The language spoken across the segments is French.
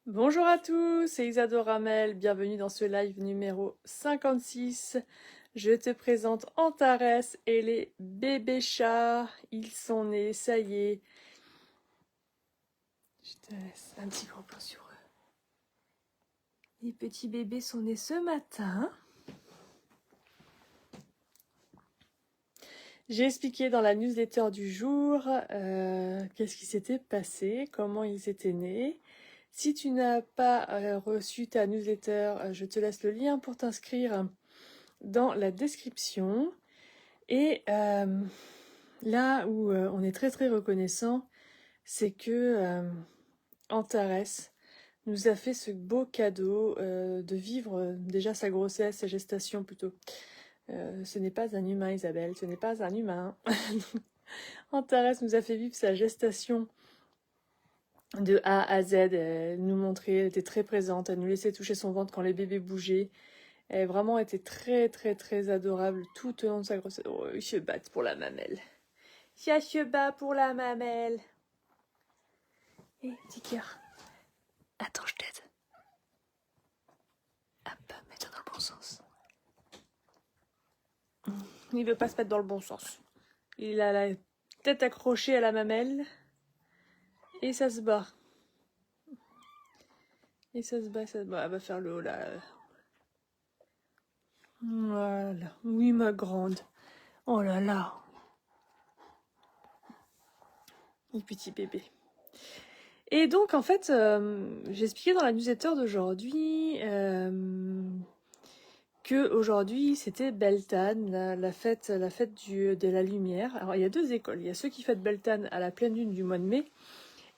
Bonjour à tous, c'est Isadora Ramel, bienvenue dans ce live numéro 56. Je te présente Antares et les bébés chats. Ils sont nés, ça y est. Je te laisse un petit gros plan sur eux. Les petits bébés sont nés ce matin. J'ai expliqué dans la newsletter du jour qu'est-ce qui s'était passé, comment ils étaient nés. Si tu n'as pas reçu ta newsletter, je te laisse le lien pour t'inscrire dans la description. Et là où on est très très reconnaissant, c'est que Antares nous a fait ce beau cadeau de vivre déjà sa grossesse, sa gestation plutôt. Ce n'est pas un humain, Isabelle, ce n'est pas un humain. Antares nous a fait vivre sa gestation de A à Z. Elle nous montrait, elle était très présente, elle nous laissait toucher son ventre quand les bébés bougeaient. Elle vraiment était très très très adorable tout au long de sa grossesse. Oh, ils se battent pour la mamelle. Ça se bat pour la mamelle. Hé, petit cœur. Attends, je t'aide. Hop, mets-toi dans le bon sens. Il veut pas se mettre dans le bon sens. Il a la tête accrochée à la mamelle. Et ça se bat. Et ça se bat, ça se bat. Elle va faire le haut là. Voilà. Oui, ma grande. Oh là là. Le petit bébé. Et donc, en fait, j'ai expliqué dans la newsletter d'aujourd'hui que aujourd'hui c'était Beltane, la fête de la lumière. Alors, il y a deux écoles. Il y a ceux qui fêtent Beltane à la pleine lune du mois de mai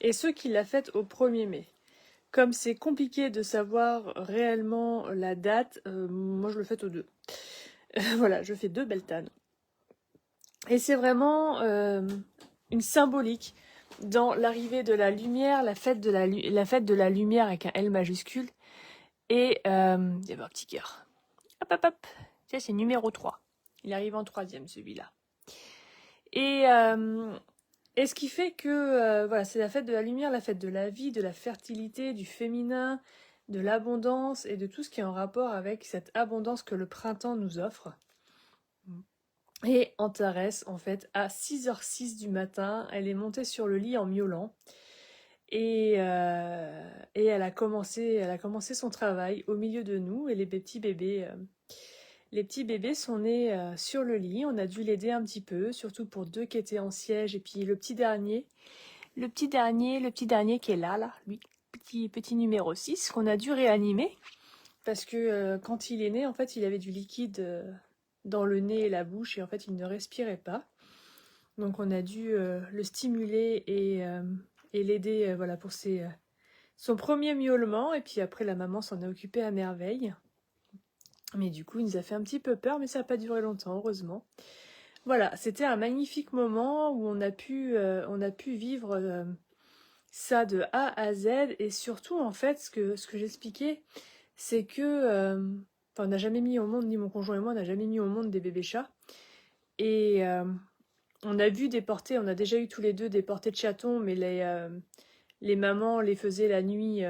et ceux qui la fêtent au 1er mai. Comme c'est compliqué de savoir réellement la date, moi je le fête aux deux. Voilà, je fais deux Beltane. Et c'est vraiment une symbolique dans l'arrivée de la lumière, la fête de la lumière avec un L majuscule. Et il y avait un petit cœur. Hop, hop, hop. Ça, c'est numéro 3. Il arrive en 3e, celui-là. Et ce qui fait que voilà, c'est la fête de la lumière, la fête de la vie, de la fertilité, du féminin, de l'abondance et de tout ce qui est en rapport avec cette abondance que le printemps nous offre. Et Antares, en fait, à 6h06 du matin, elle est montée sur le lit en miaulant. Et elle a commencé son travail au milieu de nous. Et les petits bébés sont nés sur le lit. On a dû l'aider un petit peu, surtout pour deux qui étaient en siège. Et puis le petit dernier qui est là, lui, petit numéro 6, qu'on a dû réanimer. Parce que quand il est né, en fait, il avait du liquide dans le nez et la bouche. Et en fait, il ne respirait pas. Donc on a dû le stimuler et l'aider voilà, pour son premier miaulement. Et puis après, la maman s'en est occupée à merveille. Mais du coup, il nous a fait un petit peu peur, mais ça n'a pas duré longtemps, heureusement. Voilà, c'était un magnifique moment où on a pu vivre ça de A à Z. Et surtout, en fait, ce que j'expliquais, c'est que on n'a jamais mis au monde, ni mon conjoint et moi, on n'a jamais mis au monde des bébés chats. Et on a vu des portées, on a déjà eu tous les deux des portées de chatons, mais les mamans les faisaient la nuit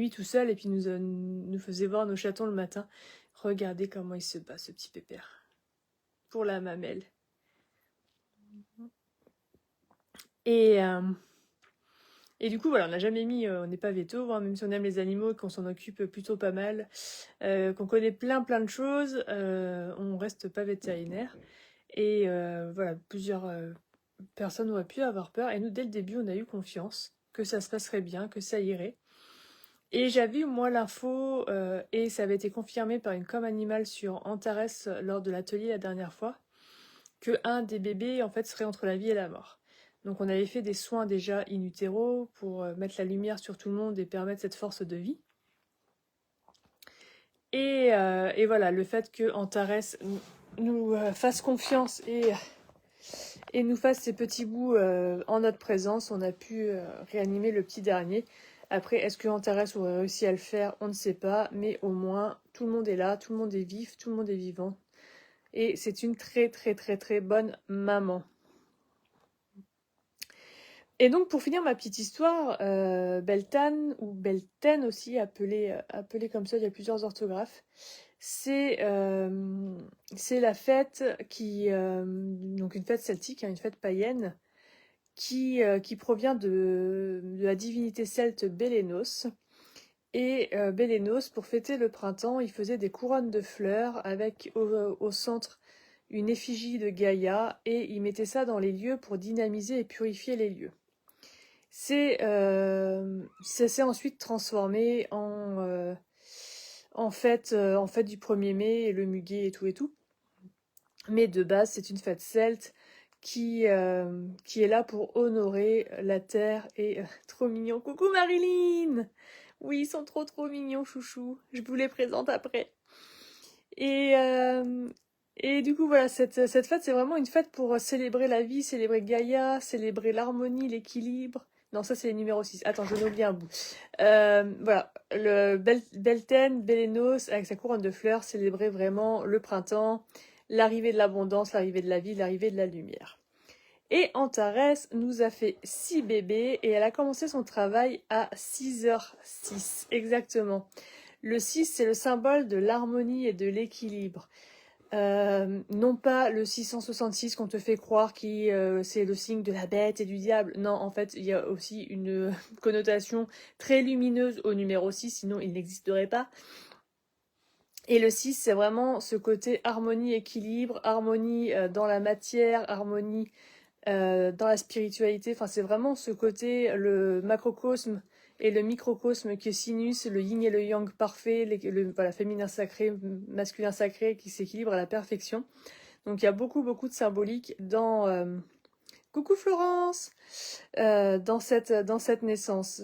tout seul et puis nous faisaient voir nos chatons le matin. Regardez comment il se bat, ce petit pépère. Pour la mamelle. Et du coup, voilà, on n'a jamais mis, on n'est pas veto, hein, même si on aime les animaux et qu'on s'en occupe plutôt pas mal, qu'on connaît plein de choses, on reste pas vétérinaire. Et voilà, plusieurs personnes auraient pu avoir peur. Et nous, dès le début, on a eu confiance que ça se passerait bien, que ça irait. Et j'avais eu, moi, l'info, et ça avait été confirmé par une com animale sur Antares lors de l'atelier la dernière fois, que un des bébés, en fait, serait entre la vie et la mort. Donc on avait fait des soins déjà in utero pour mettre la lumière sur tout le monde et permettre cette force de vie. Et voilà, le fait que Antares nous fasse confiance et nous fasse ces petits bouts en notre présence, on a pu réanimer le petit dernier. Après, est-ce que Antares aurait réussi à le faire? On ne sait pas, mais au moins, tout le monde est là, tout le monde est vif, tout le monde est vivant. Et c'est une très très très très bonne maman. Et donc pour finir ma petite histoire, Beltane, ou Belten aussi, appelé comme ça, il y a plusieurs orthographes, c'est la fête donc une fête celtique, hein, une fête païenne, qui provient de la divinité celte Bélénos. Et Bélénos, pour fêter le printemps, il faisait des couronnes de fleurs avec au centre une effigie de Gaïa, et il mettait ça dans les lieux pour dynamiser et purifier les lieux. Ça s'est ensuite transformé en fête du 1er mai, et le muguet et tout et tout. Mais de base, c'est une fête celte qui est là pour honorer la terre. Et trop mignon. Coucou Marilyn! Oui, ils sont trop trop mignons, chouchou. Je vous les présente après. Et, euh, et du coup, voilà, cette fête, c'est vraiment une fête pour célébrer la vie, célébrer Gaïa, célébrer l'harmonie, l'équilibre. Non, ça c'est le numéro 6. Attends, je n'ai oublié un bout. Voilà, le Belten, Bélénos, avec sa couronne de fleurs, célébrait vraiment le printemps, l'arrivée de l'abondance, l'arrivée de la vie, l'arrivée de la lumière. Et Antares nous a fait 6 bébés, et elle a commencé son travail à 6h06, exactement. Le 6, c'est le symbole de l'harmonie et de l'équilibre. Non pas le 666 qu'on te fait croire qui c'est le signe de la bête et du diable. Non, en fait, il y a aussi une connotation très lumineuse au numéro 6, sinon il n'existerait pas. Et le 6, c'est vraiment ce côté harmonie, équilibre, harmonie dans la matière, harmonie dans la spiritualité. Enfin, c'est vraiment ce côté, le macrocosme et le microcosme qui est sinus, le yin et le yang parfait, voilà, féminin sacré, masculin sacré qui s'équilibre à la perfection. Donc il y a beaucoup beaucoup de symbolique dans coucou Florence, dans cette naissance.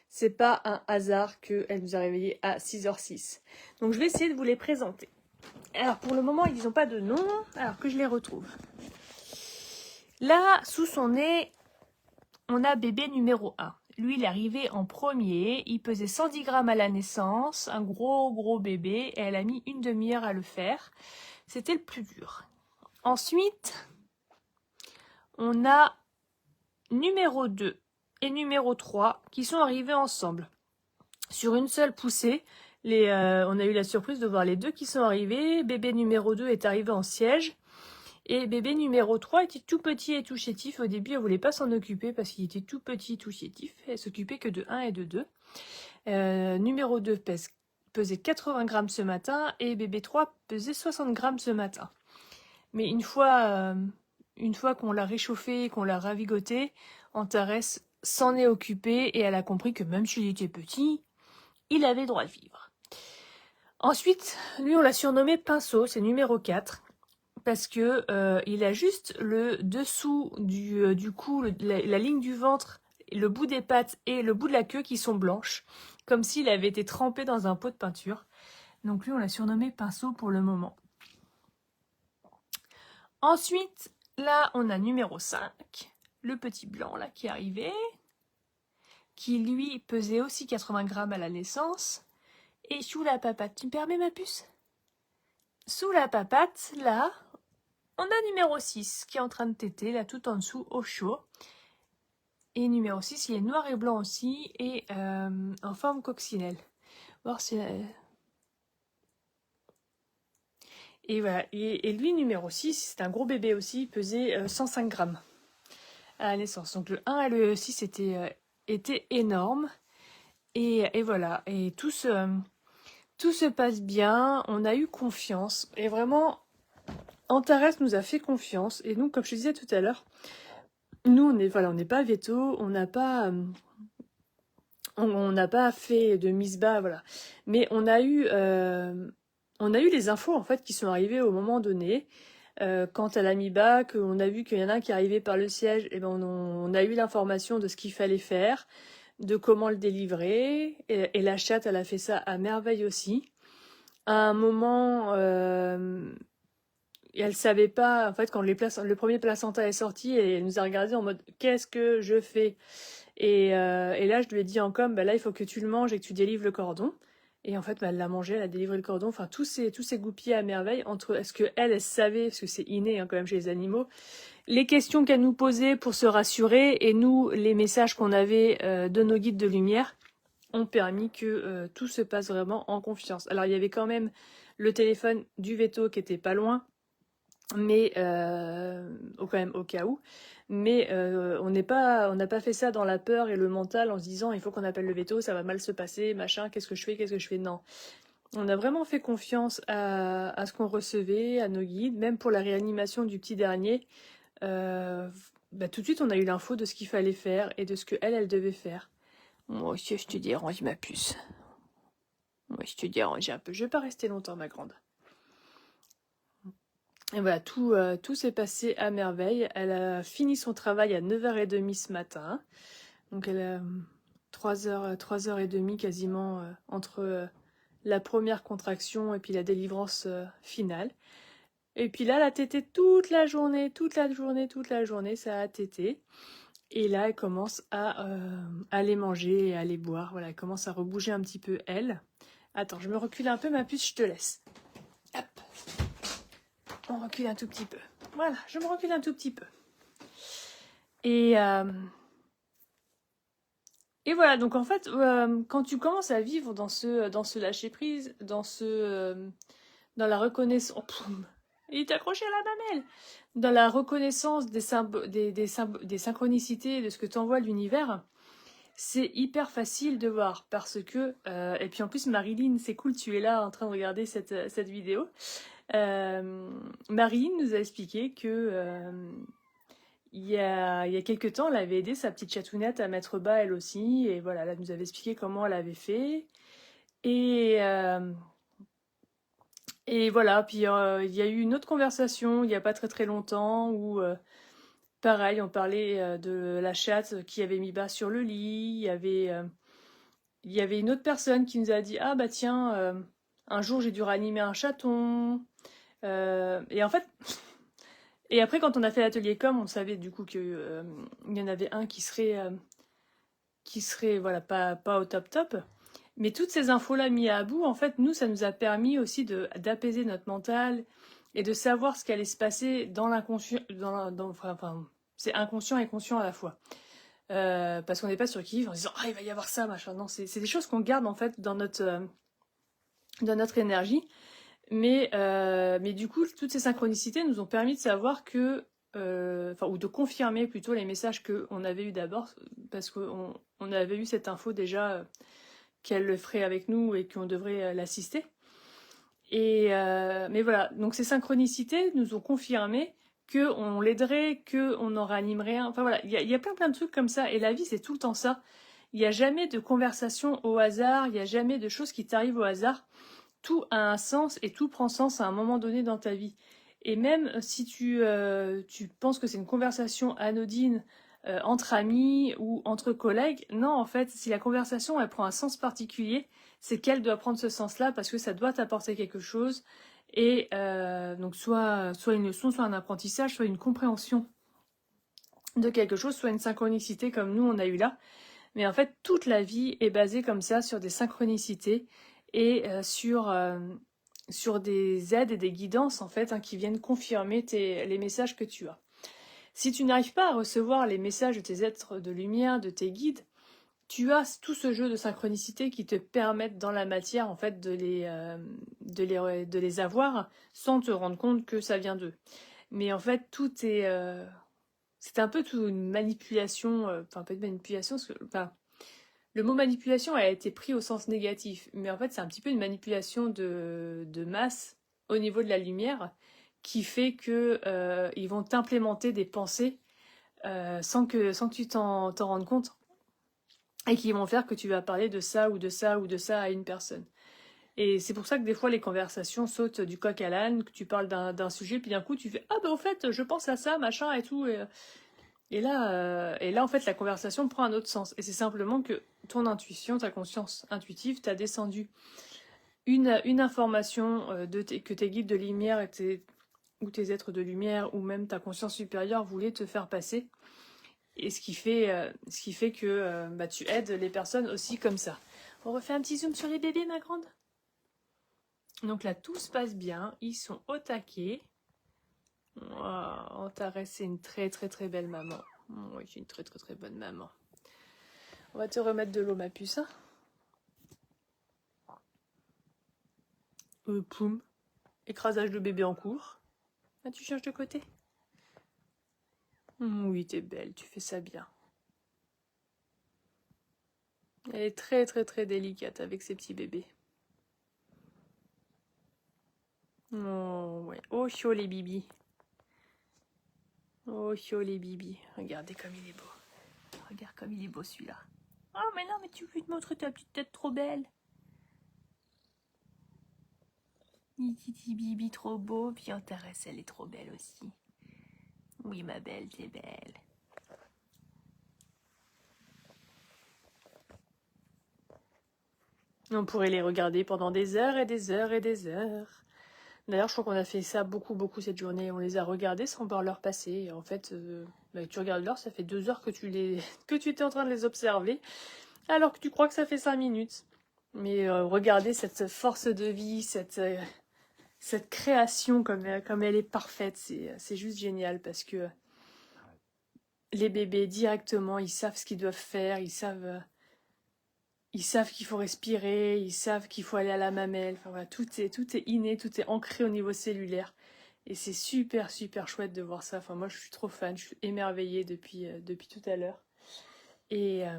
C'est pas un hasard qu'elle nous a réveillés à 6h06. Donc je vais essayer de vous les présenter. Alors pour le moment, ils n'ont pas de nom, alors que je les retrouve. Là, sous son nez, on a bébé numéro 1. Lui, il est arrivé en premier, il pesait 110 grammes à la naissance, un gros bébé, et elle a mis une demi-heure à le faire. C'était le plus dur. Ensuite, on a numéro 2 et numéro 3 qui sont arrivés ensemble. Sur une seule poussée, on a eu la surprise de voir les deux qui sont arrivés. Bébé numéro 2 est arrivé en siège. Et bébé numéro 3 était tout petit et tout chétif. Au début, elle voulait pas s'en occuper parce qu'il était tout petit, tout chétif. Elle s'occupait que de 1 et de 2. Numéro 2 pesait 80 grammes ce matin et bébé 3 pesait 60 grammes ce matin. Mais une fois qu'on l'a réchauffé, qu'on l'a ravigoté, Antares s'en est occupée et elle a compris que même s'il était petit, il avait droit de vivre. Ensuite, lui, on l'a surnommé Pinceau, c'est numéro 4. Parce que il a juste le dessous du cou, la ligne du ventre, le bout des pattes et le bout de la queue qui sont blanches, comme s'il avait été trempé dans un pot de peinture. Donc lui, on l'a surnommé Pinceau pour le moment. Ensuite, là, on a numéro 5, le petit blanc là qui est arrivé, qui lui pesait aussi 80 grammes à la naissance. Et sous la papate, tu me permets ma puce? Sous la papate, là, on a numéro 6 qui est en train de téter, là tout en dessous, au chaud. Et numéro 6, il est noir et blanc aussi, et en forme coccinelle. Voir si... Et voilà, et lui, numéro 6, c'est un gros bébé aussi, il pesait 105 grammes à la naissance. Donc le 1 et le 6 étaient énormes. Et voilà, et tout se passe bien, on a eu confiance, et vraiment, Antares nous a fait confiance, et donc, comme je te disais tout à l'heure, nous, on n'est pas veto, on n'a pas fait de mise bas, voilà. Mais on a eu les infos, en fait, qui sont arrivées au moment donné. Quand elle a mis bas, qu'on a vu qu'il y en a un qui arrivait par le siège, et ben on a eu l'information de ce qu'il fallait faire, de comment le délivrer, et la chatte, elle a fait ça à merveille aussi. À un moment, elle savait pas, en fait, quand le premier placenta est sorti, et elle nous a regardé en mode « Qu'est-ce que je fais ?» et là, je lui ai dit en com, bah là, il faut que tu le manges et que tu délivres le cordon. Et en fait, bah, elle l'a mangé, elle a délivré le cordon. Enfin, tout s'est goupillé à merveille. Est-ce qu'elle savait, parce que c'est inné hein, quand même chez les animaux, les questions qu'elle nous posait pour se rassurer et nous, les messages qu'on avait de nos guides de lumière ont permis que tout se passe vraiment en confiance. Alors il y avait quand même le téléphone du veto qui était pas loin, mais quand même au cas où. Mais on n'a pas fait ça dans la peur et le mental en se disant il faut qu'on appelle le veto, ça va mal se passer, machin, qu'est-ce que je fais, qu'est-ce que je fais. Non. On a vraiment fait confiance à ce qu'on recevait, à nos guides, même pour la réanimation du petit dernier. Tout de suite, on a eu l'info de ce qu'il fallait faire et de ce que elle devait faire. Moi aussi, je te dérange, ma puce. Moi, je te dérange un peu. Je vais pas rester longtemps, ma grande. Et voilà, tout s'est passé à merveille. Elle a fini son travail à 9h30 ce matin. Donc, elle a 3h30 quasiment entre la première contraction et puis la délivrance finale. Et puis là, elle a tété toute la journée, ça a tété. Et là, elle commence à aller manger et à aller boire. Voilà, elle commence à rebouger un petit peu, elle. Attends, je me recule un peu, ma puce, je te laisse. Hop. On recule un tout petit peu. Voilà, je me recule un tout petit peu. Et voilà, donc en fait, quand tu commences à vivre dans ce lâcher-prise, dans la reconnaissance... Oh, il est accroché à la mamelle. Dans la reconnaissance des synchronicités de ce que t'envoie l'univers, c'est hyper facile de voir parce que... et puis en plus, Marilyn, c'est cool, tu es là en train de regarder cette vidéo. Marilyn nous a expliqué que il y a quelques temps, elle avait aidé sa petite chatounette à mettre bas elle aussi. Et voilà, elle nous avait expliqué comment elle avait fait. Et voilà, puis il y a eu une autre conversation il n'y a pas très très longtemps où, pareil, on parlait de la chatte qui avait mis bas sur le lit. Il y avait une autre personne qui nous a dit ah bah tiens, un jour j'ai dû ranimer un chaton. Et en fait, et après quand on a fait l'atelier com, on savait du coup que il y en avait un qui serait voilà pas au top top. Mais toutes ces infos-là mises à bout, en fait, nous, ça nous a permis aussi d'apaiser notre mental et de savoir ce qui allait se passer dans l'inconscient, enfin, c'est inconscient et conscient à la fois. Parce qu'on n'est pas sur qui vivre en se disant ah il va y avoir ça machin. Non, c'est des choses qu'on garde en fait dans notre énergie. Mais du coup, toutes ces synchronicités nous ont permis de savoir que ou de confirmer plutôt les messages qu'on avait eu d'abord, parce qu'on avait eu cette info déjà qu'elle le ferait avec nous et qu'on devrait l'assister. Mais voilà, donc ces synchronicités nous ont confirmé qu'on l'aiderait, qu'on en réanimerait un. Enfin voilà, il y a plein de trucs comme ça. Et la vie, c'est tout le temps ça. Il n'y a jamais de conversation au hasard, il n'y a jamais de choses qui t'arrivent au hasard. Tout a un sens et tout prend sens à un moment donné dans ta vie. Et même si tu penses que c'est une conversation anodine entre amis ou entre collègues, non, en fait, si la conversation elle prend un sens particulier, c'est qu'elle doit prendre ce sens-là parce que ça doit t'apporter quelque chose. Et donc soit une leçon, soit un apprentissage, soit une compréhension de quelque chose, soit une synchronicité comme nous on a eu là. Mais en fait, toute la vie est basée comme ça sur des synchronicités et sur des aides et des guidances en fait qui viennent confirmer les messages que tu as. Si tu n'arrives pas à recevoir les messages de tes êtres de lumière, de tes guides, tu as tout ce jeu de synchronicité qui te permettent dans la matière en fait de les avoir sans te rendre compte que ça vient d'eux. Mais en fait, tout est c'est un peu tout une manipulation, enfin pas de manipulation, parce que, enfin, le mot manipulation a été pris au sens négatif, mais en fait c'est un petit peu une manipulation de masse au niveau de la lumière qui fait que ils vont t'implémenter des pensées sans que tu t'en rendes compte et qui vont faire que tu vas parler de ça ou de ça ou de ça à une personne. Et c'est pour ça que des fois les conversations sautent du coq à l'âne, que tu parles d'un sujet, puis d'un coup tu fais ah ben au fait je pense à ça machin et tout. Et là, en fait, la conversation prend un autre sens. Et c'est simplement que ton intuition, ta conscience intuitive, t'a descendu une information que tes guides de lumière ou tes êtres de lumière ou même ta conscience supérieure voulaient te faire passer. Et ce qui fait que tu aides les personnes aussi comme ça. On refait un petit zoom sur les bébés, ma grande. Donc là, tout se passe bien. Ils sont au taquet. Oh, Antares, c'est une très très très belle maman. Oui, c'est une très très très bonne maman. On va te remettre de l'eau, ma puce. Hein. Poum. Écrasage de bébé en cours. Ah, tu changes de côté? Oui, t'es belle, tu fais ça bien. Elle est très très très délicate avec ses petits bébés. Oh, ouais. Oh, chaud les bibis. Oh, chaud les bibis. Regardez comme il est beau. Regarde comme il est beau celui-là. Oh, mais non, mais tu veux te montrer ta petite tête trop belle. Titi bibi trop beau. Puis Antares, elle est trop belle aussi. Oui, ma belle, t'es belle. On pourrait les regarder pendant des heures et des heures et des heures. D'ailleurs, je crois qu'on a fait ça beaucoup cette journée. On les a regardés sans voir l'heure passer. Et en fait, tu regardes l'heure, ça fait 2 heures que que tu étais en train de les observer, alors que tu crois que ça fait 5 minutes. Mais regardez cette force de vie, cette création comme elle est parfaite, c'est juste génial parce que les bébés directement, ils savent ce qu'ils doivent faire, ils savent qu'il faut respirer, ils savent qu'il faut aller à la mamelle. Enfin, voilà, tout est inné, tout est ancré au niveau cellulaire. Et c'est super chouette de voir ça. Enfin, moi, je suis trop fan, je suis émerveillée depuis tout à l'heure. Et, euh,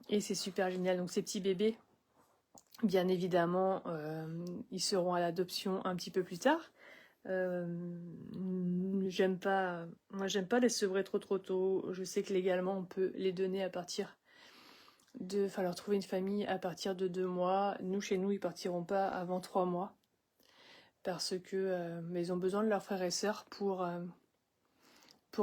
et c'est super génial. Donc, ces petits bébés, bien évidemment, ils seront à l'adoption un petit peu plus tard. Euh, j'aime pas les sevrer trop tôt. Je sais que légalement, on peut les donner à partir enfin leur trouver une famille à partir de 2 mois. Nous, chez nous, ils partiront pas avant 3 mois parce que mais ils ont besoin de leurs frères et sœurs pour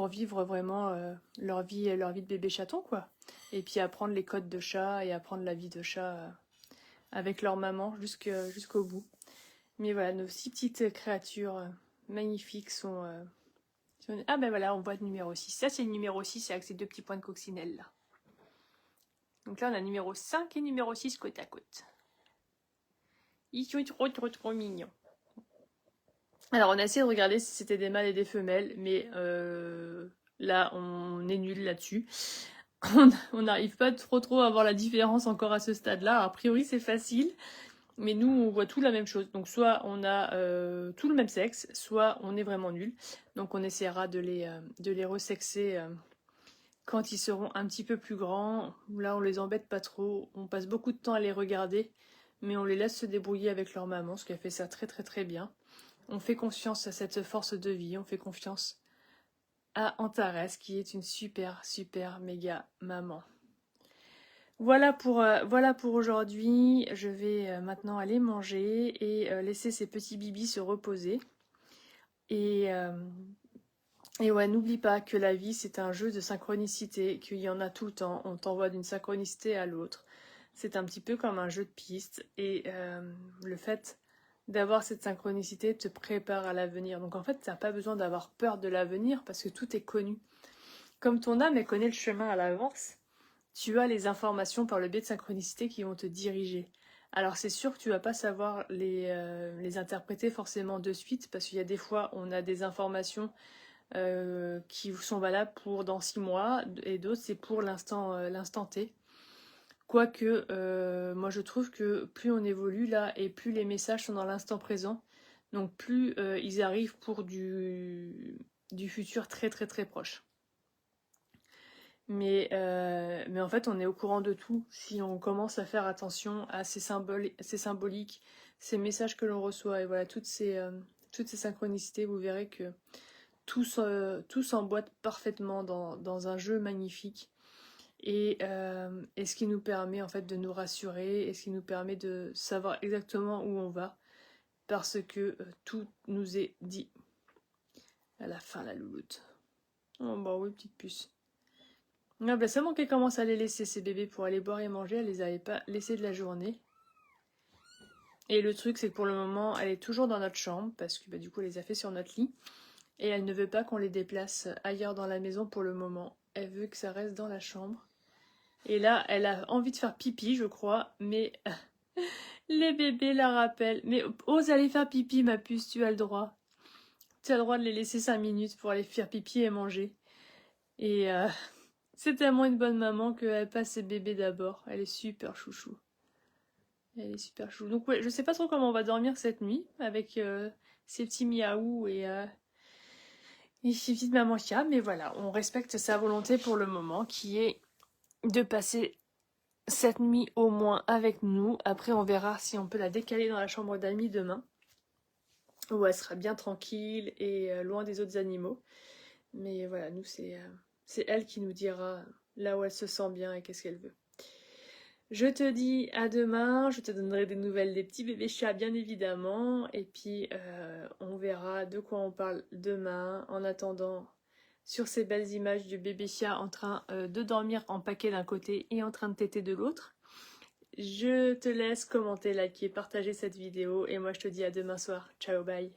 vivre vraiment leur vie de bébé chaton, quoi. Et puis apprendre les codes de chat et apprendre la vie de chat avec leur maman jusqu'au bout. Mais voilà, nos 6 petites créatures magnifiques Ah ben voilà, on voit le numéro 6. Ça, c'est le numéro 6 avec ces 2 petits points de coccinelle là. Donc là, on a numéro 5 et numéro 6 côte à côte. Ils sont trop mignons. Alors, on a essayé de regarder si c'était des mâles et des femelles, mais là, on est nul là-dessus. On n'arrive pas trop à voir la différence encore à ce stade-là. A priori, c'est facile, mais nous, on voit tout la même chose. Donc, soit on a tout le même sexe, soit on est vraiment nul. Donc, on essaiera de les resexer quand ils seront un petit peu plus grands. Là, on les embête pas trop. On passe beaucoup de temps à les regarder, mais on les laisse se débrouiller avec leur maman, ce qui a fait ça très bien. On fait confiance à cette force de vie, on fait confiance à Antares, qui est une super méga maman. Voilà pour aujourd'hui. Je vais maintenant aller manger et laisser ces petits bibis se reposer. Et ouais, n'oublie pas que la vie, c'est un jeu de synchronicité, qu'il y en a tout le temps. On t'envoie d'une synchronicité à l'autre. C'est un petit peu comme un jeu de piste. Et le fait d'avoir cette synchronicité te prépare à l'avenir. Donc en fait, tu n'as pas besoin d'avoir peur de l'avenir parce que tout est connu. Comme ton âme, elle connaît le chemin à l'avance, tu as les informations par le biais de synchronicité qui vont te diriger. Alors c'est sûr que tu vas pas savoir les interpréter forcément de suite parce qu'il y a des fois, on a des informations qui sont valables pour dans 6 mois et d'autres c'est pour l'instant T. Quoique, moi je trouve que plus on évolue là et plus les messages sont dans l'instant présent, donc plus ils arrivent pour du futur très proche. Mais en fait, on est au courant de tout si on commence à faire attention à ces symboliques, ces messages que l'on reçoit et voilà, toutes ces synchronicités, vous verrez que tout s'emboîte parfaitement dans un jeu magnifique. Et ce qui nous permet en fait de nous rassurer et ce qui nous permet de savoir exactement où on va parce que tout nous est dit. À la fin, la louloute. Oh bah oui, petite puce. Ah bah seulement qu'elle commence à les laisser ces bébés pour aller boire et manger, elle les avait pas laissés de la journée. Et le truc c'est que pour le moment elle est toujours dans notre chambre parce que bah, du coup elle les a fait sur notre lit. Et elle ne veut pas qu'on les déplace ailleurs dans la maison pour le moment. Elle veut que ça reste dans la chambre. Et là, elle a envie de faire pipi, je crois, mais les bébés la rappellent. Mais ose aller faire pipi, ma puce, tu as le droit. tu as le droit de les laisser 5 minutes pour aller faire pipi et manger. Et c'est tellement une bonne maman qu'elle passe ses bébés d'abord. Elle est super chouchou. Elle est super chouchou. Donc ouais, je sais pas trop comment on va dormir cette nuit avec ces petits miaou et ces petites mamans chat, mais voilà, on respecte sa volonté pour le moment qui est de passer cette nuit au moins avec nous. Après on verra si on peut la décaler dans la chambre d'amis demain, où elle sera bien tranquille et loin des autres animaux. Mais voilà, nous c'est elle qui nous dira là où elle se sent bien et qu'est-ce qu'elle veut. Je te dis à demain, je te donnerai des nouvelles des petits bébés chats bien évidemment, et puis on verra de quoi on parle demain. En attendant, sur ces belles images du bébé chat en train de dormir en paquet d'un côté et en train de téter de l'autre, je te laisse commenter, liker, partager cette vidéo, et moi je te dis à demain soir. Ciao, bye.